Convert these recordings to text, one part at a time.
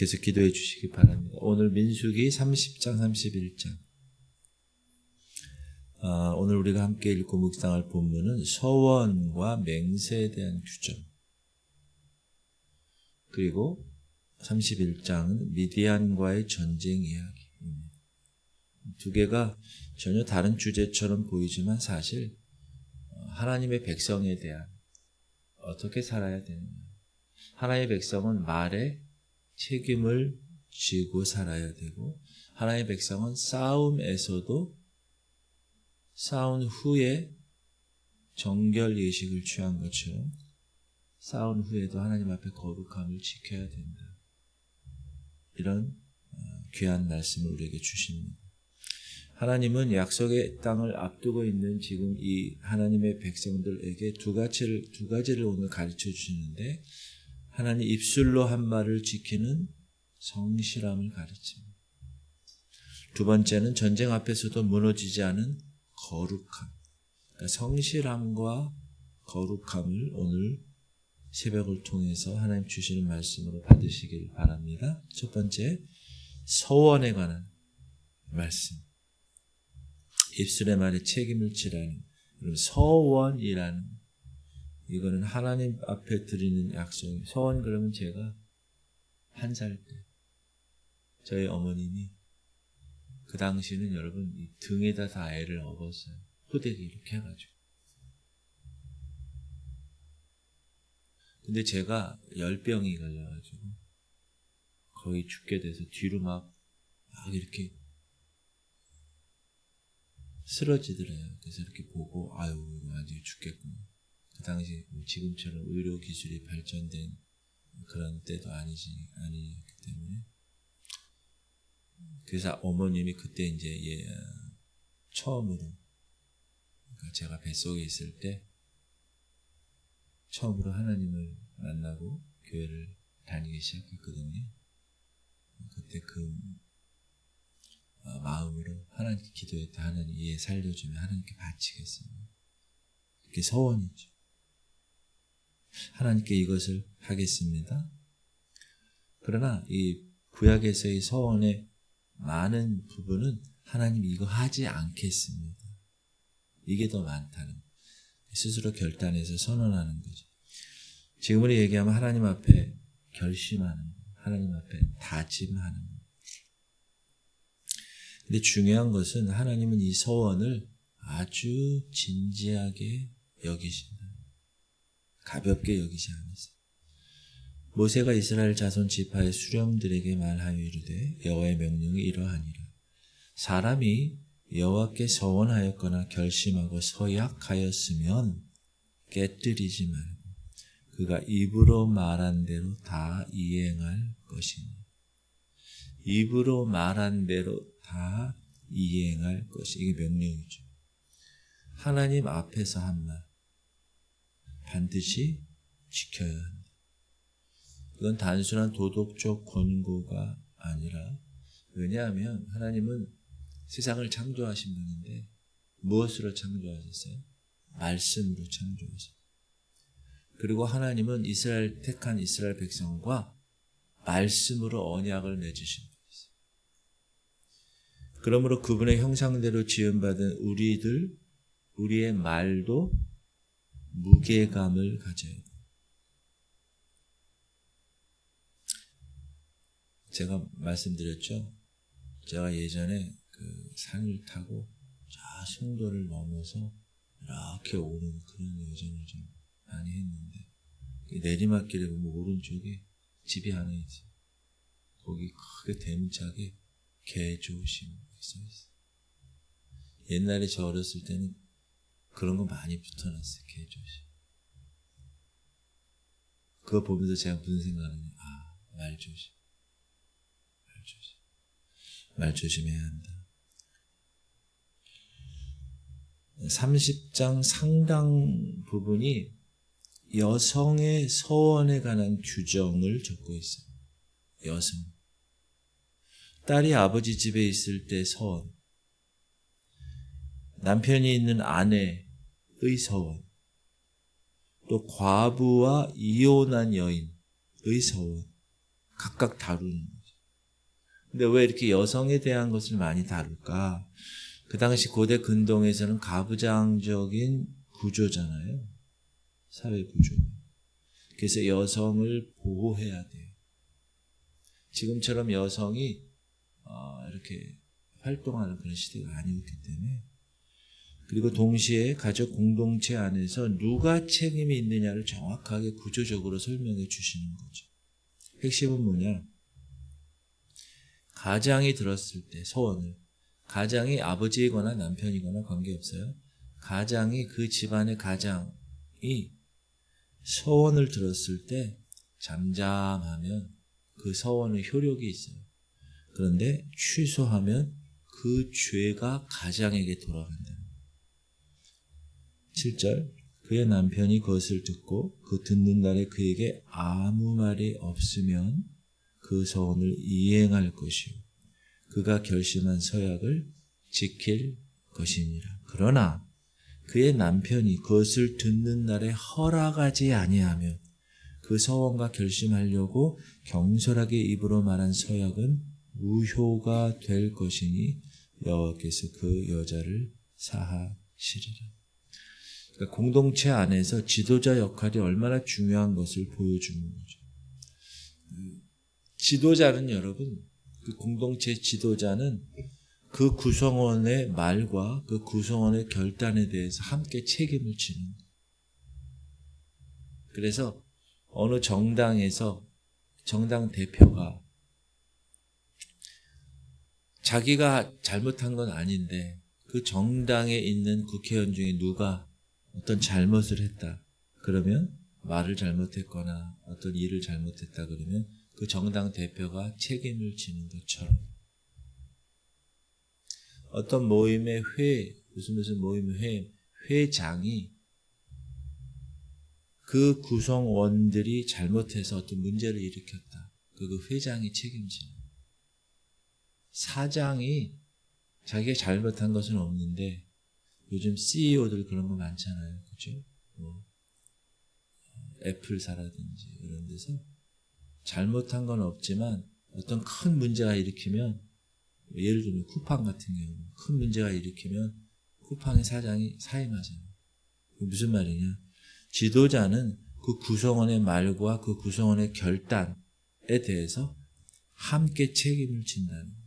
계속 기도해 주시기 바랍니다. 오늘 민수기 30장 31장 오늘 우리가 함께 읽고 묵상할 본문은 서원과 맹세에 대한 규정, 그리고 31장은 미디안과의 전쟁 이야기입니다. 두 개가 전혀 다른 주제처럼 보이지만 사실 하나님의 백성에 대한 어떻게 살아야 되느냐, 하나님의 백성은 말에 책임을 지고 살아야 되고, 하나님의 백성은 싸움에서도 싸운 후에 정결 예식을 취한 것처럼 싸운 후에도 하나님 앞에 거룩함을 지켜야 된다. 이런 귀한 말씀을 우리에게 주십니다. 하나님은 약속의 땅을 앞두고 있는 지금 이 하나님의 백성들에게 두 가지를 오늘 가르쳐 주시는데, 하나님 입술로 한 말을 지키는 성실함을 가르칩니다. 두 번째는 전쟁 앞에서도 무너지지 않은 거룩함, 그러니까 성실함과 거룩함을 오늘 새벽을 통해서 하나님 주시는 말씀으로 받으시길 바랍니다. 첫 번째, 서원에 관한 말씀. 입술의 말에 책임을 지라는 서원이라는, 이거는 하나님 앞에 드리는 약속이에요. 서원, 그러면 제가 1살 때 저희 어머님이, 그 당시는 여러분 이 등에다 다 애를 업었어요. 호되게 이렇게 해가지고. 근데 제가 열병이 걸려가지고 거의 죽게 돼서 뒤로 막 이렇게 쓰러지더래요. 그래서 이렇게 보고 아유 이거 완전히 죽겠구나. 그 당시 지금처럼 의료 기술이 발전된 그런 때도 아니기 때문에, 그래서 어머님이 그때 이제 처음으로, 그러니까 제가 뱃속에 있을 때 처음으로 하나님을 만나고 교회를 다니기 시작했거든요. 그때 그 마음으로 하나님께 기도했다. 하나님 얘 살려주면 하나님께 바치겠습니다. 그게 서원이죠. 하나님께 이것을 하겠습니다. 그러나 이 구약에서의 서원의 많은 부분은 하나님 이거 하지 않겠습니다. 이게 더 많다는, 스스로 결단해서 선언하는 거죠. 지금으로 얘기하면 하나님 앞에 결심하는 거, 하나님 앞에 다짐하는 거. 근데 중요한 것은 하나님은 이 서원을 아주 진지하게 여기신다. 가볍게 여기지 않으세요. 모세가 이스라엘 자손 지파의 수령들에게 말하여 이르되 여호와의 명령이 이러하니라. 사람이 여호와께 서원하였거나 결심하고 서약하였으면 깨뜨리지 말고 그가 입으로 말한 대로 다 이행할 것이니. 입으로 말한 대로 다 이행할 것이, 이게 명령이죠. 하나님 앞에서 한 말 반드시 지켜야 한다. 이건 단순한 도덕적 권고가 아니라, 왜냐하면 하나님은 세상을 창조하신 분인데 무엇으로 창조하셨어요? 말씀으로 창조하셨어요. 그리고 하나님은 택한 이스라엘 백성과 말씀으로 언약을 맺으신 분이세요. 그러므로 그분의 형상대로 지음받은 우리의 말도 무게감을 가져야 돼요. 제가 말씀드렸죠. 제가 예전에 그 산을 타고 저 승도를 넘어서 이렇게 오는 그런 여정을 좀 많이 했는데, 내리막길에 보면 오른쪽에 집이 하나 있어요. 거기 크게 대문짝에 개조심 써있어요. 옛날에 저 어렸을 때는 그런 거 많이 붙어놨어요. 개조심. 그거 보면서 제가 무슨 생각하느냐, 말조심. 말 조심해야 한다. 30장 상당 부분이 여성의 서원에 관한 규정을 적고 있어요. 여성. 딸이 아버지 집에 있을 때 서원, 남편이 있는 아내의 서원, 또 과부와 이혼한 여인의 서원, 각각 다루는 거죠. 근데 왜 이렇게 여성에 대한 것을 많이 다룰까? 그 당시 고대 근동에서는 가부장적인 구조잖아요. 사회 구조. 그래서 여성을 보호해야 돼요. 지금처럼 여성이 이렇게 활동하는 그런 시대가 아니었기 때문에. 그리고 동시에 가족 공동체 안에서 누가 책임이 있느냐를 정확하게 구조적으로 설명해 주시는 거죠. 핵심은 뭐냐? 가장이 들었을 때 소원을, 가장이 아버지이거나 남편이거나 관계없어요. 가장이, 그 집안의 가장이 서원을 들었을 때 잠잠하면 그 서원의 효력이 있어요. 그런데 취소하면 그 죄가 가장에게 돌아간다. 7절, 그의 남편이 그것을 듣고 그 듣는 날에 그에게 아무 말이 없으면 그 서원을 이행할 것이요 그가 결심한 서약을 지킬 것이니라. 그러나 그의 남편이 그것을 듣는 날에 허락하지 아니하면 그 서원과 결심하려고 경솔하게 입으로 말한 서약은 무효가 될 것이니 여호와께서 그 여자를 사하시리라. 그러니까 공동체 안에서 지도자 역할이 얼마나 중요한 것을 보여주는 거죠. 지도자는 여러분, 그 공동체 지도자는 그 구성원의 말과 그 구성원의 결단에 대해서 함께 책임을 지는 거예요. 그래서 어느 정당에서 정당 대표가 자기가 잘못한 건 아닌데 그 정당에 있는 국회의원 중에 누가 어떤 잘못을 했다. 그러면 말을 잘못했거나 어떤 일을 잘못했다 그러면 그 정당 대표가 책임을 지는 것처럼 어떤 모임의 무슨 모임의 회장이 그 구성원들이 잘못해서 어떤 문제를 일으켰다. 그 회장이 책임지는. 사장이 자기가 잘못한 것은 없는데 요즘 CEO들 그런 거 많잖아요. 그죠? 애플사라든지 이런 데서 잘못한 건 없지만 어떤 큰 문제가 일으키면 예를 들면 쿠팡 같은 경우 큰 문제가 일으키면 쿠팡의 사장이 사임하잖아요. 무슨 말이냐? 지도자는 그 구성원의 말과 그 구성원의 결단에 대해서 함께 책임을 진다는 거예요.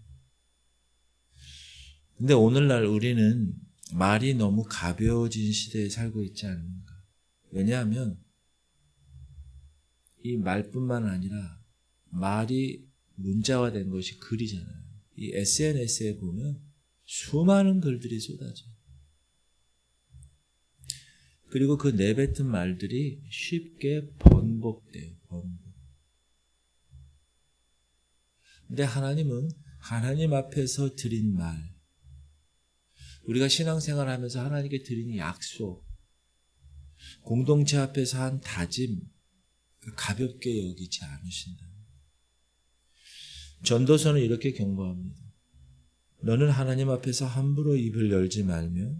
근데 오늘날 우리는 말이 너무 가벼워진 시대에 살고 있지 않는가. 왜냐하면 이 말뿐만 아니라 말이 문자화된 것이 글이잖아요. 이 SNS에 보면 수많은 글들이 쏟아져요. 그리고 그 내뱉은 말들이 쉽게 번복돼요. 근데 하나님은 하나님 앞에서 드린 말, 우리가 신앙생활 하면서 하나님께 드린 약속, 공동체 앞에서 한 다짐, 가볍게 여기지 않으신다. 전도서는 이렇게 경고합니다. 너는 하나님 앞에서 함부로 입을 열지 말며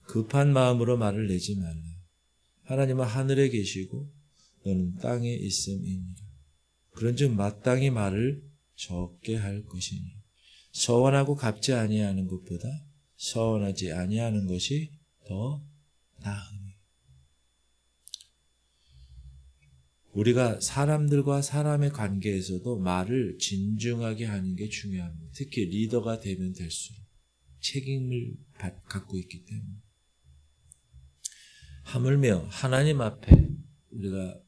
급한 마음으로 말을 내지 말라. 하나님은 하늘에 계시고 너는 땅에 있음이니라. 그런즉 마땅히 말을 적게 할 것이니 서원하고 갚지 아니하는 것보다 서원하지 아니하는 것이 더 나으니. 우리가 사람들과 사람의 관계에서도 말을 진중하게 하는 게 중요합니다. 특히 리더가 되면 될수록 책임을 갖고 있기 때문에. 하물며 하나님 앞에 우리가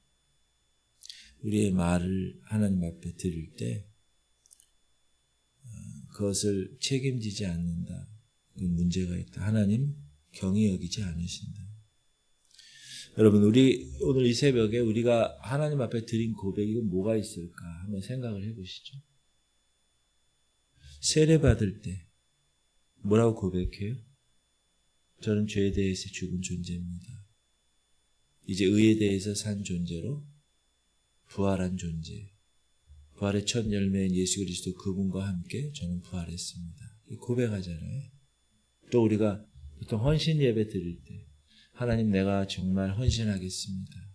우리의 말을 하나님 앞에 드릴 때 그것을 책임지지 않는다. 문제가 있다. 하나님 경히 여기지 않으신다. 여러분, 우리 오늘 이 새벽에 우리가 하나님 앞에 드린 고백이 뭐가 있을까 한번 생각을 해보시죠. 세례 받을 때 뭐라고 고백해요? 저는 죄에 대해서 죽은 존재입니다. 이제 의에 대해서 산 존재로 부활한 존재. 부활의 첫 열매인 예수 그리스도 그분과 함께 저는 부활했습니다. 고백하잖아요. 또 우리가 보통 헌신 예배 드릴 때 하나님 내가 정말 헌신하겠습니다.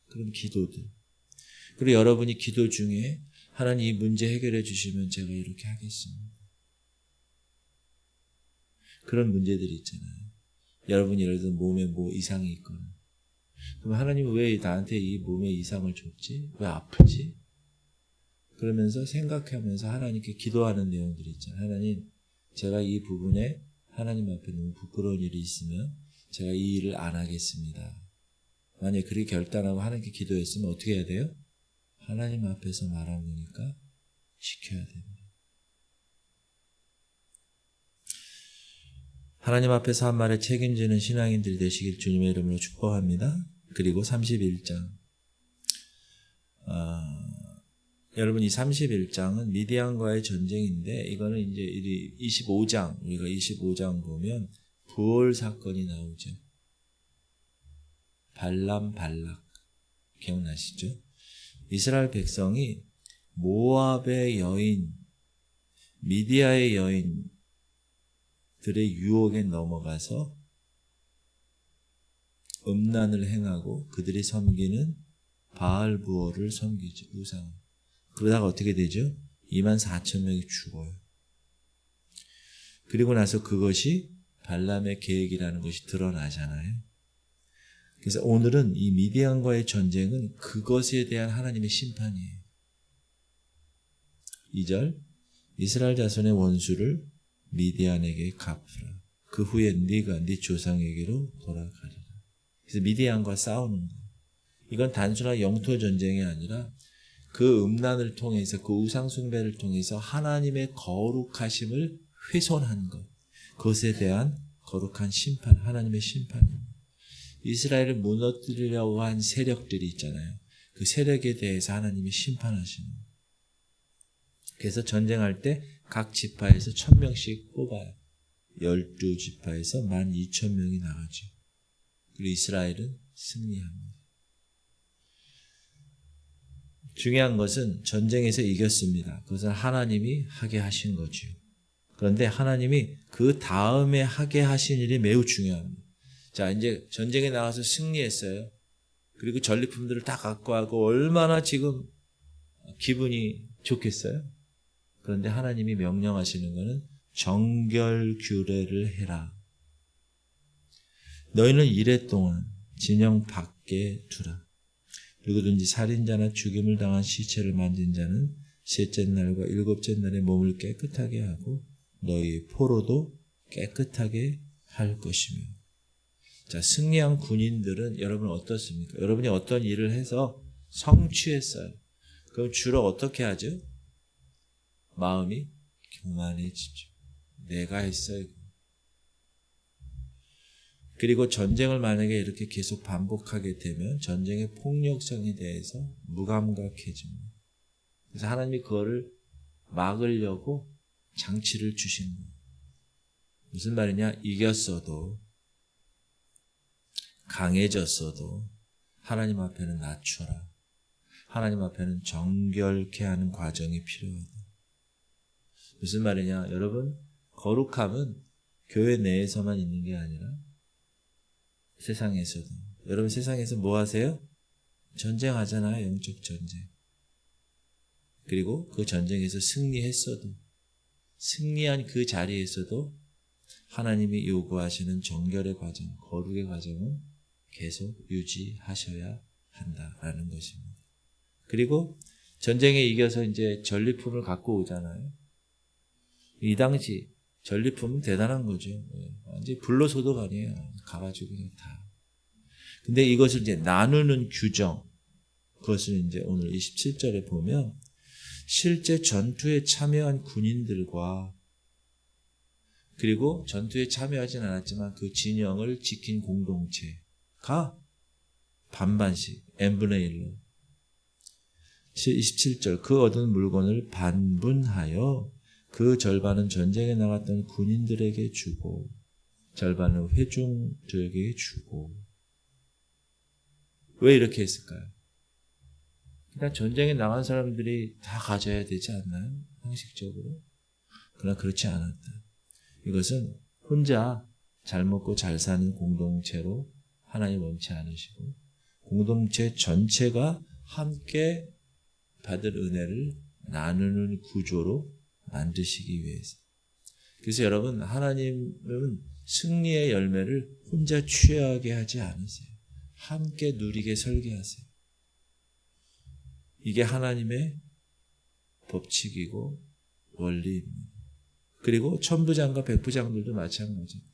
그런 기도들. 그리고 여러분이 기도 중에 하나님 이 문제 해결해 주시면 제가 이렇게 하겠습니다. 그런 문제들이 있잖아요. 여러분이 예를 들어 몸에 뭐 이상이 있거나 그럼 하나님은 왜 나한테 이 몸에 이상을 줬지? 왜 아프지? 그러면서 생각하면서 하나님께 기도하는 내용들이 있잖아요. 하나님, 제가 이 부분에 하나님 앞에 너무 부끄러운 일이 있으면 제가 이 일을 안 하겠습니다. 만약에 그렇게 결단하고 하나님께 기도했으면 어떻게 해야 돼요? 하나님 앞에서 말한 거니까 지켜야 됩니다. 하나님 앞에서 한 말에 책임지는 신앙인들이 되시길 주님의 이름으로 축복합니다. 그리고 31장. 여러분 이 31장은 미디안과의 전쟁인데 이거는 이제 25장, 우리가 25장 보면 부올 사건이 나오죠. 발람, 발락. 기억나시죠? 이스라엘 백성이 모압의 여인, 미디아의 여인들의 유혹에 넘어가서 음란을 행하고 그들이 섬기는 바알부올을 섬기죠. 우상. 그러다가 어떻게 되죠? 24,000명이 죽어요. 그리고 나서 그것이 발람의 계획이라는 것이 드러나잖아요. 그래서 오늘은 이 미디안과의 전쟁은 그것에 대한 하나님의 심판이에요. 2절 이스라엘 자손의 원수를 미디안에게 갚으라. 그 후에 네가 네 조상에게로 돌아가리라. 그래서 미디안과 싸우는 거예요. 이건 단순한 영토 전쟁이 아니라 그 음란을 통해서 그 우상 숭배를 통해서 하나님의 거룩하심을 훼손한 것. 그것에 대한 거룩한 심판, 하나님의 심판입니다. 이스라엘을 무너뜨리려고 한 세력들이 있잖아요. 그 세력에 대해서 하나님이 심판하시는 거예요. 그래서 전쟁할 때 각 지파에서 1,000명씩 뽑아요. 12지파에서 12,000명이 나가죠. 그리고 이스라엘은 승리합니다. 중요한 것은 전쟁에서 이겼습니다. 그것은 하나님이 하게 하신 거죠. 그런데 하나님이 그 다음에 하게 하신 일이 매우 중요합니다. 자, 이제 전쟁에 나가서 승리했어요. 그리고 전리품들을 다 갖고 가고 얼마나 지금 기분이 좋겠어요? 그런데 하나님이 명령하시는 것은 정결규례를 해라. 너희는 이래 동안 진영 밖에 두라. 누구든지 살인자나 죽임을 당한 시체를 만진 자는 셋째 날과 일곱째 날에 몸을 깨끗하게 하고 너희 포로도 깨끗하게 할 것이며. 자, 승리한 군인들은 여러분 어떻습니까? 여러분이 어떤 일을 해서 성취했어요. 그럼 주로 어떻게 하죠? 마음이 교만해지죠. 내가 했어요. 그리고 전쟁을 만약에 이렇게 계속 반복하게 되면 전쟁의 폭력성에 대해서 무감각해집니다. 그래서 하나님이 그거를 막으려고 장치를 주신 거예요. 무슨 말이냐? 이겼어도 강해졌어도 하나님 앞에는 낮춰라. 하나님 앞에는 정결케 하는 과정이 필요하다. 무슨 말이냐? 여러분, 거룩함은 교회 내에서만 있는 게 아니라 세상에서도. 여러분 세상에서 뭐 하세요? 전쟁하잖아요. 영적 전쟁. 그리고 그 전쟁에서 승리했어도 승리한 그 자리에서도 하나님이 요구하시는 정결의 과정, 거룩의 과정은 계속 유지하셔야 한다라는 것입니다. 그리고 전쟁에 이겨서 이제 전리품을 갖고 오잖아요. 이 당시 전리품은 대단한 거죠. 완전히 불로소득 아니에요. 가가지고 그냥 다. 근데 이것을 이제 나누는 규정, 그것을 이제 오늘 27절에 보면 실제 전투에 참여한 군인들과 그리고 전투에 참여하진 않았지만 그 진영을 지킨 공동체가 반반씩 n분의 1로 27절 그 얻은 물건을 반분하여 그 절반은 전쟁에 나갔던 군인들에게 주고 절반은 회중들에게 주고. 왜 이렇게 했을까요? 그냥 전쟁에 나간 사람들이 다 가져야 되지 않나요? 형식적으로. 그러나 그렇지 않았다. 이것은 혼자 잘 먹고 잘 사는 공동체로 하나님 원치 않으시고 공동체 전체가 함께 받을 은혜를 나누는 구조로 만드시기 위해서. 그래서 여러분, 하나님은 승리의 열매를 혼자 취하게 하지 않으세요. 함께 누리게 설계하세요. 이게 하나님의 법칙이고 원리입니다. 그리고 천부장과 백부장들도 마찬가지입니다.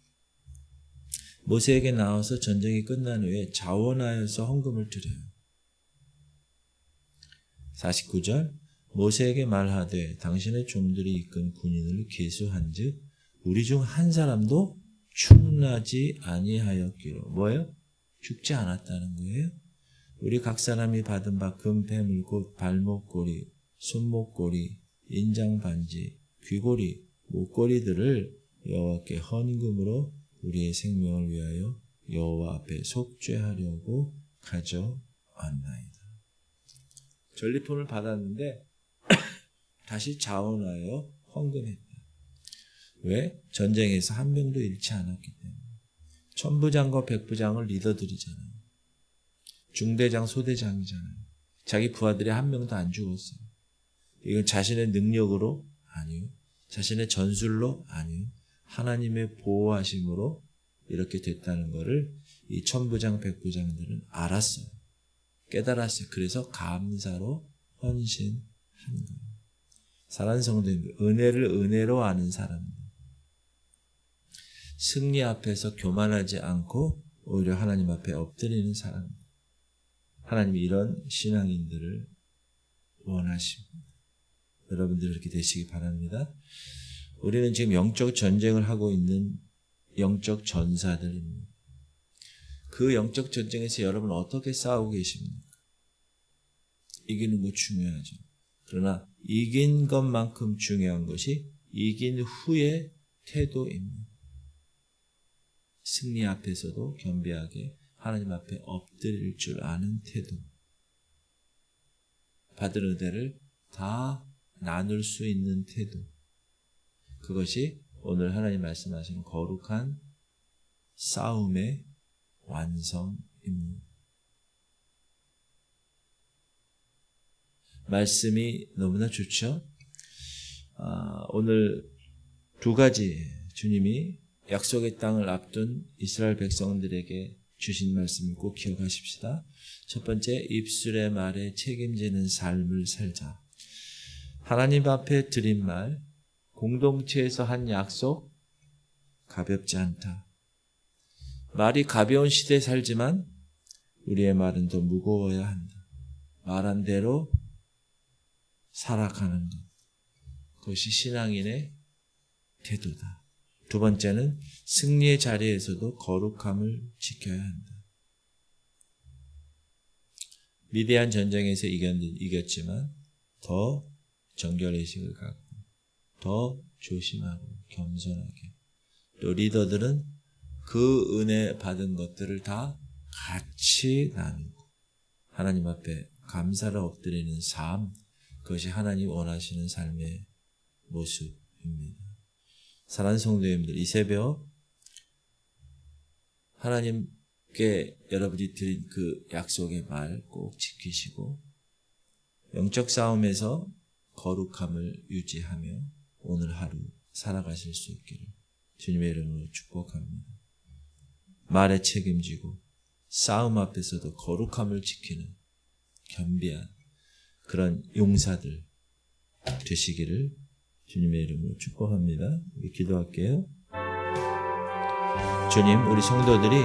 모세에게 나와서 전쟁이 끝난 후에 자원하여서 헌금을 드려요. 49절 모세에게 말하되 당신의 종들이 이끈 군인을 계수한즉 우리 중 한 사람도 충나지 아니하였기로. 뭐예요? 죽지 않았다는 거예요. 우리 각 사람이 받은 바 금패물 곧 발목고리, 손목고리, 인장반지, 귀고리, 목고리들을 여호와께 헌금으로 우리의 생명을 위하여 여호와 앞에 속죄하려고 가져왔나이다. 전리품을 받았는데 다시 자원하여 헌금했다. 왜? 전쟁에서 한 명도 잃지 않았기 때문에. 천부장과 백부장을 리더들이잖아요. 중대장, 소대장이잖아요. 자기 부하들이 한 명도 안 죽었어요. 이건 자신의 능력으로? 아니요. 자신의 전술로? 아니요. 하나님의 보호하심으로 이렇게 됐다는 것을 이 천부장, 백부장들은 알았어요. 깨달았어요. 그래서 감사로 헌신한 거예요. 사랑하는 성도님들, 은혜를 은혜로 아는 사람들, 승리 앞에서 교만하지 않고 오히려 하나님 앞에 엎드리는 사람, 하나님이 이런 신앙인들을 원하십니다. 여러분들 그렇게 되시기 바랍니다. 우리는 지금 영적 전쟁을 하고 있는 영적 전사들입니다. 그 영적 전쟁에서 여러분 어떻게 싸우고 계십니까? 이기는 거 중요하죠. 그러나 이긴 것만큼 중요한 것이 이긴 후의 태도입니다. 승리 앞에서도 겸비하게 하나님 앞에 엎드릴 줄 아는 태도. 받은 은혜를 다 나눌 수 있는 태도. 그것이 오늘 하나님 말씀하시는 거룩한 싸움의 완성입니다. 말씀이 너무나 좋죠? 오늘 두 가지 주님이 약속의 땅을 앞둔 이스라엘 백성들에게 주신 말씀을 꼭 기억하십시다. 첫 번째, 입술의 말에 책임지는 삶을 살자. 하나님 앞에 드린 말, 공동체에서 한 약속, 가볍지 않다. 말이 가벼운 시대에 살지만 우리의 말은 더 무거워야 한다. 말한 대로 살아가는 것. 그것이 신앙인의 태도다. 두 번째는 승리의 자리에서도 거룩함을 지켜야 한다. 미디안 전쟁에서 이겼지만 더 정결의식을 갖고 더 조심하고 겸손하게, 또 리더들은 그 은혜 받은 것들을 다 같이 나누고 하나님 앞에 감사를 엎드리는 삶, 그것이 하나님 원하시는 삶의 모습입니다. 사랑하는 성도님들, 이 새벽 하나님께 여러분이 드린 그 약속의 말 꼭 지키시고 영적 싸움에서 거룩함을 유지하며 오늘 하루 살아가실 수 있기를 주님의 이름으로 축복합니다. 말에 책임지고 싸움 앞에서도 거룩함을 지키는 겸비한 그런 용사들 되시기를 주님의 이름으로 축복합니다. 기도할게요. 주님, 우리 성도들이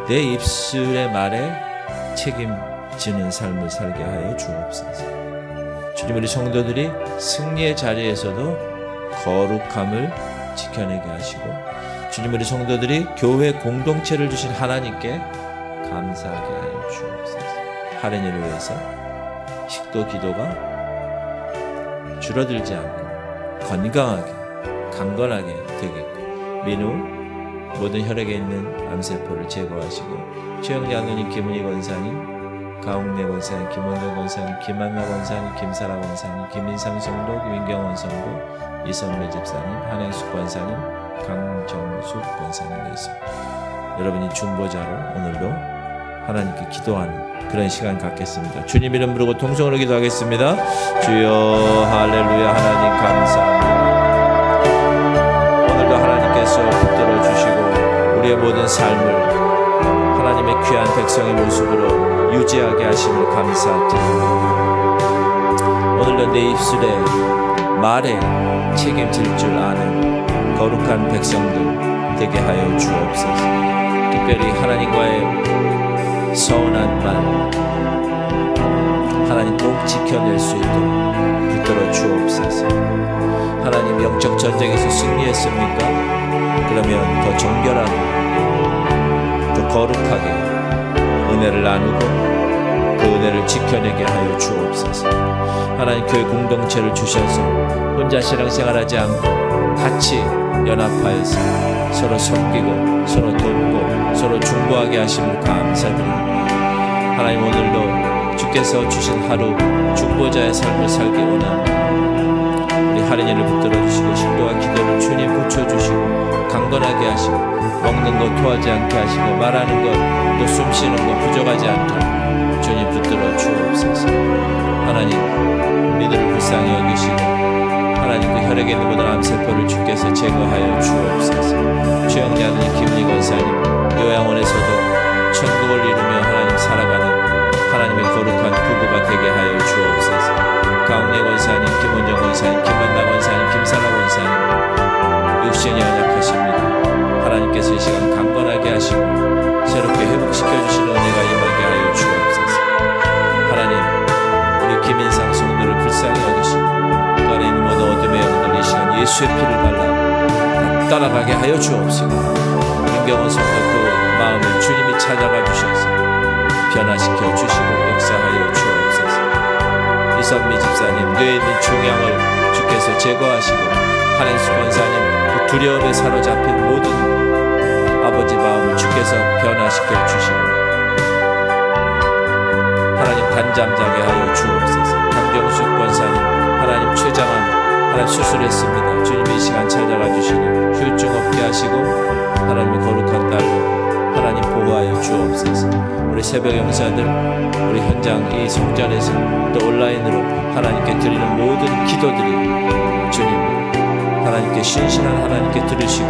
내 입술의 말에 책임지는 삶을 살게 하여 주옵소서. 주님, 우리 성도들이 승리의 자리에서도 거룩함을 지켜내게 하시고, 주님, 우리 성도들이 교회 공동체를 주신 하나님께 감사하게 하여 주옵소서. 하는 일을 위해서 식도 기도가 줄어들지 않고 건강하게 강건하게 되겠고, 민후 모든 혈액에 있는 암세포를 제거하시고 최영재 장로님, 김은희 권사님, 가옥래 권사님, 김원동 권사님, 김한나 권사님, 김사라 권사님, 김인상 성도, 김인경 원성도, 이선배 집사님, 한행숙 권사님, 강정숙 권사님 되겠습니다. 여러분이 중보자로 오늘도 하나님께 기도하는 그런 시간 갖겠습니다. 주님 이름 부르고 통성으로 기도하겠습니다. 주여 할렐루야. 하나님 감사합니다. 오늘도 하나님께서 붙들어 주시고 우리의 모든 삶을 하나님의 귀한 백성의 모습으로 유지하게 하심을 감사드립니다. 오늘도 내 입술에 말에 책임질 줄 아는 거룩한 백성들 되게 하여 주옵소서. 특별히 하나님과의 서운한 말 하나님 꼭 지켜낼 수 있도록 붙들어 주옵소서. 하나님 영적 전쟁에서 승리했습니까? 그러면 더 정결하고 더 거룩하게 은혜를 나누고 그 은혜를 지켜내게 하여 주옵소서. 하나님 교회 공동체를 주셔서 혼자 신앙생활하지 않고 같이 연합하여서 서로 섬기고 서로 돕고 서로 중보하게 하심을 감사드립니다. 하나님 오늘도 주께서 주신 하루 중보자의 삶을 살기 원합니다. 우리 할인이를 붙들어 주시고 식도와 기도를 주님 붙여주시고 강건하게 하시고 먹는 것 토하지 않게 하시고 말하는 것 또 숨쉬는 것 부족하지 않도록 주님 붙들어 주옵소서. 하나님 우리들을 불쌍히 여기시고 하나님 그 혈액에 있는 모든 암세포를 주께서 제거하여 주옵소서. 최영리 아드님 김은희 권사님 요양원에서도 천국을 이루며 하나님 살아가는 하나님의 거룩한 부부가 되게 하여 주옵소서. 강웅래 권사님, 김원정 권사님, 김만나 권사님, 김사라 권사님 육신이 연약하십니다. 하나님께서 이 시간 강건하게 하시고 새롭게 회복시켜주시는 은혜가 임하게 하여 주옵소서. 하나님 우리 김인상 성도를 불쌍히 여기시고 그 안에 있는 모든 어둠의 영들 이 시간 예수의 피를 발라 따라가게 하여 주옵시고 민경원 성도 그 마음을 주님이 찾아가 주셔서 변화시켜 주시고 역사하여 주옵소서. 이선미 집사님 뇌에 있는 종양을 주께서 제거하시고 한행수 권사님 그 두려움에 사로잡힌 모든 아버지 마음을 주께서 변화시켜 주시고 하나님 단잠자게 하여 주옵소서. 강병숙 권사님 하나님 췌장암 하나님 수술했습니다. 주님 이 시간 찾아가 주시고 후유증 없게 하시고 하나님의 거룩한 딸로 하나님 보호하여 주옵소서. 우리 새벽 영사들 우리 현장 이 성전에서 또 온라인으로 하나님께 드리는 모든 기도들이 주님 하나님께 신실한 하나님께 들으시고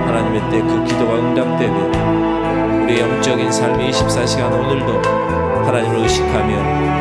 하나님의 때 그 기도가 응답되며 우리의 영적인 삶이 24시간 오늘도 하나님을 의식하며